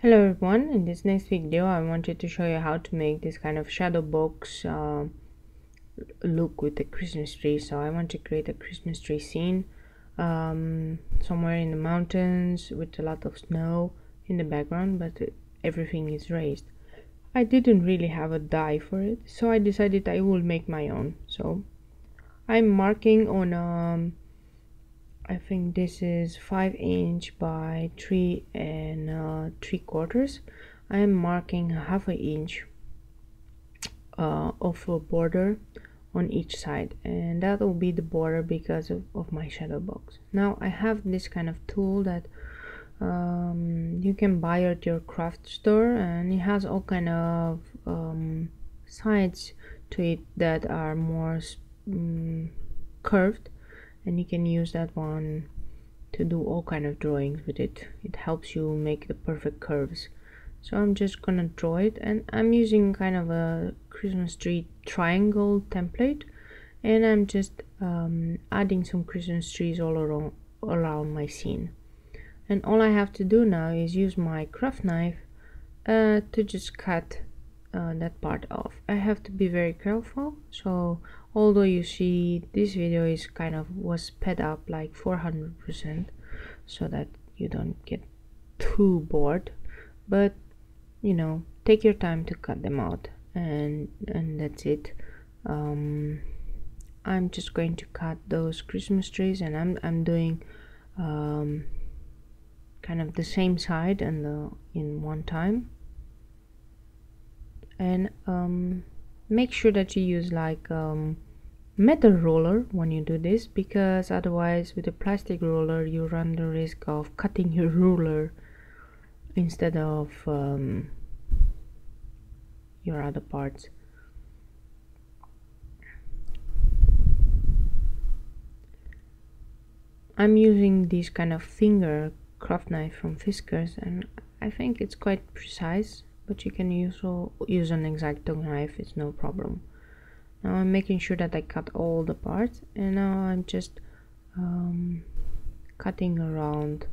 Hello everyone, in this next video I wanted to show you how to make this kind of shadow box look with the Christmas tree. So I want to create a Christmas tree scene somewhere in the mountains with a lot of snow in the background, but everything is raised. I didn't really have a die for it, so I decided I will make my own. So I'm marking on I think this is 5" by 3 3/4. I am marking 1/2 inch of a border on each side, and that will be the border because of my shadow box. Now I have this kind of tool that you can buy at your craft store, and it has all kind of sides to it that are more curved, and you can use that one to do all kind of drawings with it. It helps you make the perfect curves. So I'm just gonna draw it, and I'm using kind of a Christmas tree triangle template, and I'm just adding some Christmas trees all around my scene. And all I have to do now is use my craft knife to just cut that part off. I have to be very careful, so although you see this video is kind of was sped up like 400% so that you don't get too bored, but you know, take your time to cut them out, and that's it. I'm just going to cut those Christmas trees, and I'm doing kind of the same side and in one time. And make sure that you use like metal roller when you do this, because otherwise with a plastic roller you run the risk of cutting your ruler instead of your other parts. I'm using this kind of finger craft knife from Fiskars, and I think it's quite precise, but you can also use an X-Acto knife, it's no problem. Now I'm making sure that I cut all the parts, and now I'm just cutting around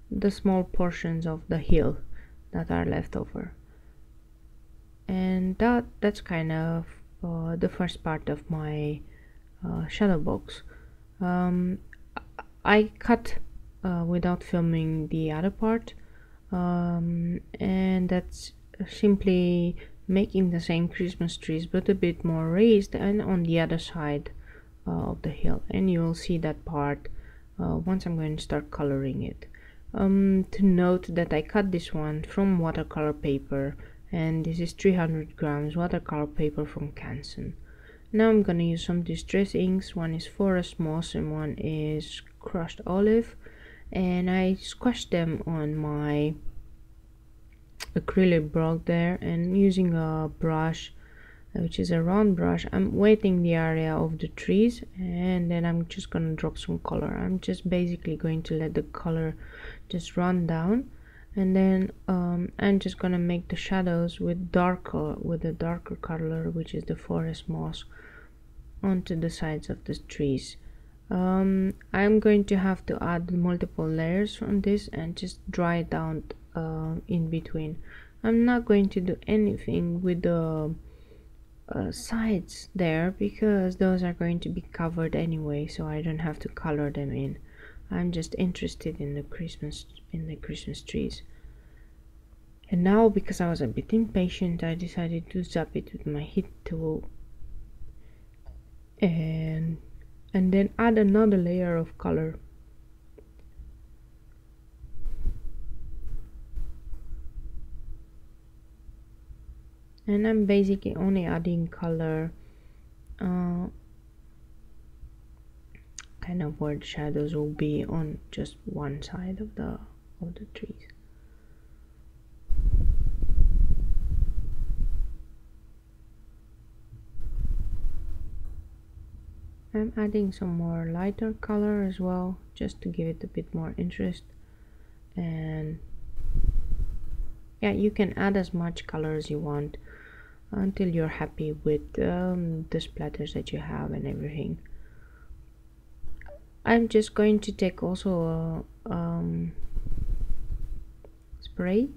the small portions of the hill that are left over. And that's kind of the first part of my shadow box. I cut without filming the other part, and that's simply making the same Christmas trees but a bit more raised and on the other side of the hill, and you will see that part once I'm going to start coloring it. To note that I cut this one from watercolor paper, and this is 300 grams watercolor paper from Canson. Now I'm gonna use some distress inks. One is forest moss and one is crushed olive, and I squashed them on my acrylic block there, and using a brush which is a round brush, I'm weighting the area of the trees, and then I'm just gonna drop some color. I'm just basically going to let the color just run down, and then I'm just gonna make the shadows with a darker color, which is the forest moss, onto the sides of the trees. I'm going to have to add multiple layers on this and just dry it down in between. I'm not going to do anything with the sides there, because those are going to be covered anyway, so I don't have to color them in. I'm just interested in the Christmas trees. And now, because I was a bit impatient, I decided to zap it with my heat tool, and then add another layer of color. And I'm basically only adding color kind of where the shadows will be on just one side of the trees. I'm adding some more lighter color as well, just to give it a bit more interest. And yeah, you can add as much color as you want until you're happy with the splatters that you have and everything. I'm just going to take also a spray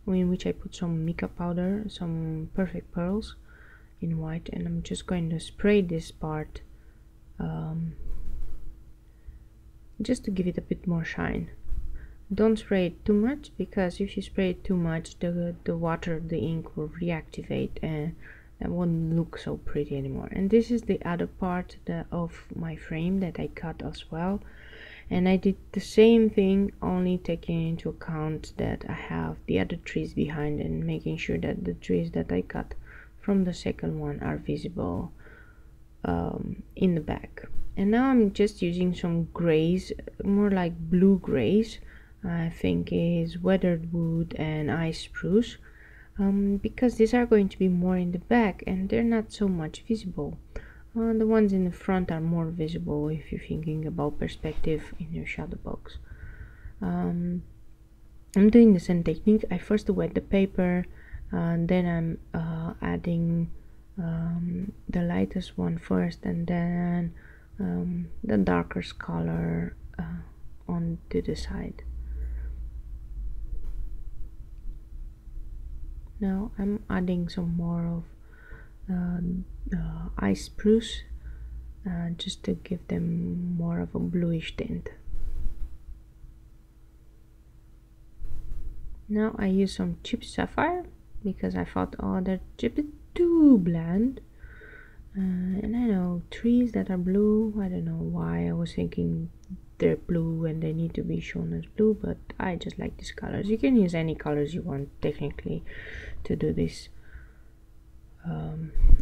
in which I put some mica powder, some perfect pearls in white, and I'm just going to spray this part just to give it a bit more shine. Don't spray it too much, because if you spray it too much, the water, the ink will reactivate and that won't look so pretty anymore. And this is the other part of my frame that I cut as well, and I did the same thing, only taking into account that I have the other trees behind and making sure that the trees that I cut from the second one are visible in the back. And now I'm just using some grays, more like blue grays. I think is weathered wood and ice spruce, because these are going to be more in the back and they're not so much visible. The ones in the front are more visible if you're thinking about perspective in your shadow box. I'm doing the same technique. I first wet the paper, then I'm adding the lightest one first, and then the darkest color onto the side. Now I'm adding some more of ice spruce, just to give them more of a bluish tint. Now I use some chipped sapphire, because I thought, oh, they're chipped too bland. And I know trees that are blue, I don't know why I was thinking they're blue and they need to be shown as blue, but I just like these colors. You can use any colors you want technically to do this.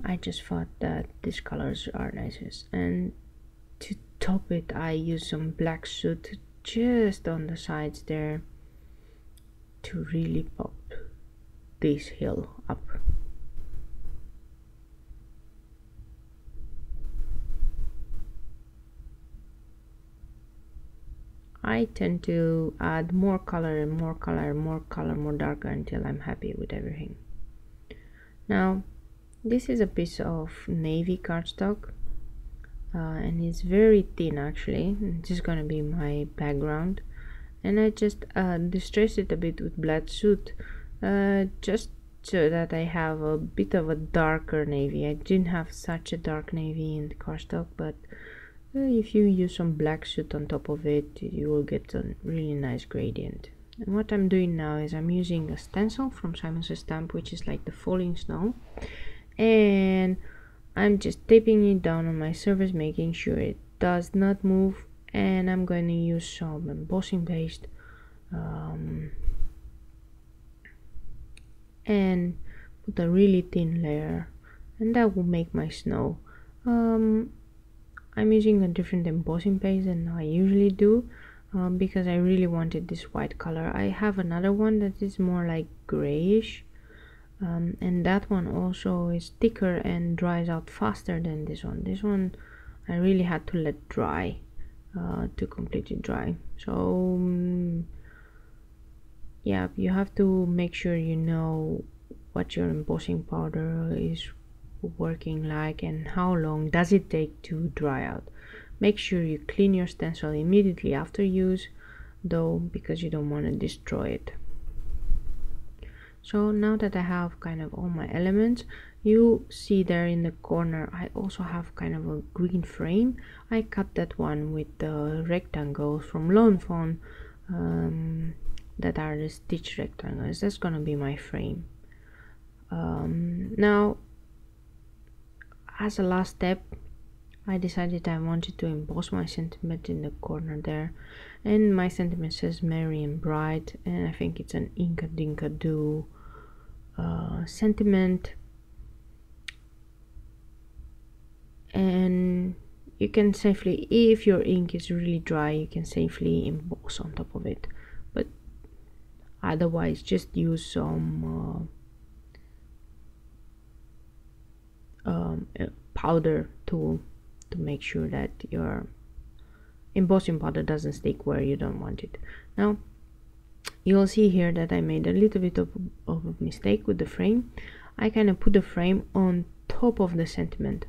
I just thought that these colors are nicest, and to top it I use some black soot just on the sides there to really pop this hill up. I tend to add more color and more color and more color, more darker, until I'm happy with everything. Now this is a piece of navy cardstock, and it's very thin actually. This is gonna be my background, and I just distress it a bit with black soot, just so that I have a bit of a darker navy. I didn't have such a dark navy in the cardstock, but if you use some black soot on top of it, you will get a really nice gradient. And what I'm doing now is I'm using a stencil from Simon Says Stamp, which is like the falling snow, and I'm just taping it down on my surface, making sure it does not move. And I'm going to use some embossing paste and put a really thin layer, and that will make my snow. I'm using a different embossing paste than I usually do, because I really wanted this white color. I have another one that is more like grayish, and that one also is thicker and dries out faster than this one. This one I really had to let dry to completely dry. So yeah, you have to make sure you know what your embossing powder is working like and how long does it take to dry out. Make sure you clean your stencil immediately after use though, because you don't want to destroy it. So now that I have kind of all my elements, you see there in the corner I also have kind of a green frame. I cut that one with the rectangles from Lone Fawn, that are the stitch rectangles. That's gonna be my frame. Now as a last step, I decided I wanted to emboss my sentiment in the corner there, and my sentiment says Merry and Bright, and I think it's an Inka Dinka Doo sentiment. And you can safely, if your ink is really dry, you can safely emboss on top of it, but otherwise just use some powder tool to make sure that your embossing powder doesn't stick where you don't want it. Now you'll see here that I made a little bit of a mistake with the frame. I kind of put the frame on top of the sentiment,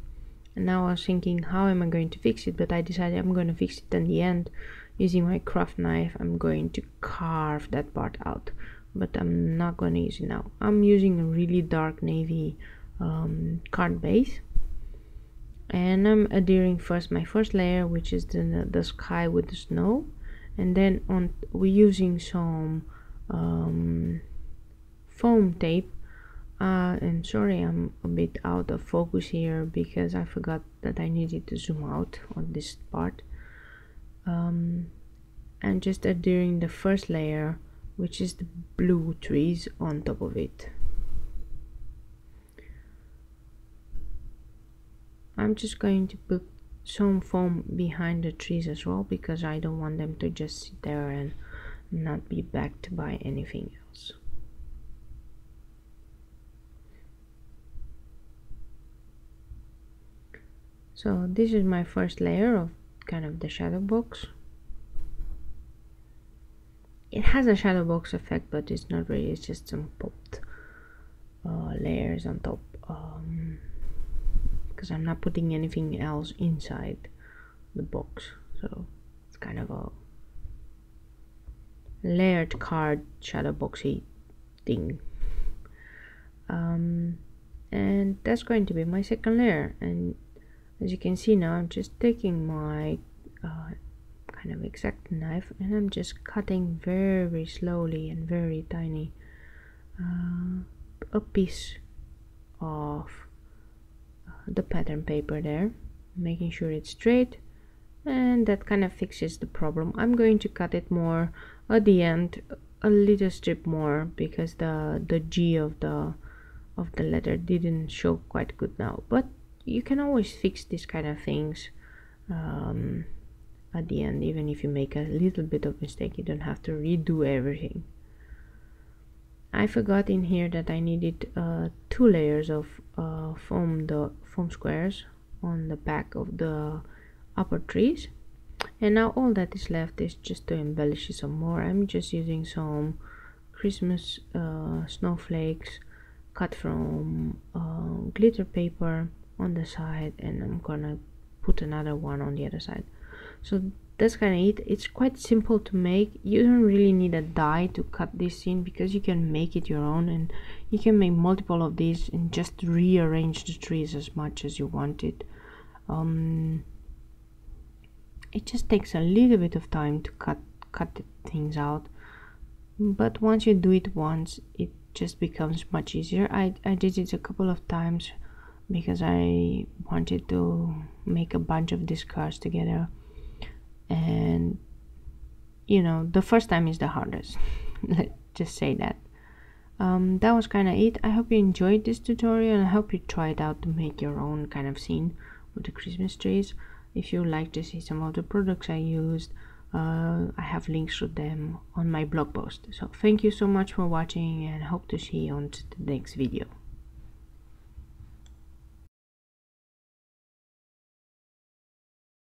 and now I was thinking, how am I going to fix it? But I decided I'm going to fix it in the end. Using my craft knife, I'm going to carve that part out. but I'm not going to use it now. I'm using a really dark navy card base, and I'm adhering first my first layer, which is the sky with the snow, and then we're using some foam tape. And sorry, I'm a bit out of focus here because I forgot that I needed to zoom out on this part. And just adhering the first layer, which is the blue trees, on top of it. I'm just going to put some foam behind the trees as well, because I don't want them to just sit there and not be backed by anything else. So this is my first layer of kind of the shadow box. It has a shadow box effect, but it's not really, it's just some popped layers on top, because I'm not putting anything else inside the box, so it's kind of a layered card shadow boxy thing. And that's going to be my second layer, and as you can see now, I'm just taking my kind of exact knife, and I'm just cutting very slowly and very tiny a piece of the pattern paper there, making sure it's straight, and that kind of fixes the problem. I'm going to cut it more at the end, a little strip more, because the G of the letter didn't show quite good now, but you can always fix these kind of things at the end. Even if you make a little bit of mistake, you don't have to redo everything. I forgot in here that I needed 2 layers of foam squares on the back of the upper trees, and now all that is left is just to embellish it some more. I'm just using some Christmas snowflakes cut from glitter paper on the side, and I'm gonna put another one on the other side. So that's kind of it. It's quite simple to make. You don't really need a die to cut this in, because you can make it your own, and you can make multiple of these and just rearrange the trees as much as you want it. It just takes a little bit of time to cut things out, but once you do it once, it just becomes much easier. I did it a couple of times because I wanted to make a bunch of these cards together, and you know, the first time is the hardest. Let's just say that. That was kind of it. I hope you enjoyed this tutorial, and I hope you try it out to make your own kind of scene with the Christmas trees. If you like to see some of the products I used, I have links to them on my blog post. So thank you so much for watching, and hope to see you on the next video.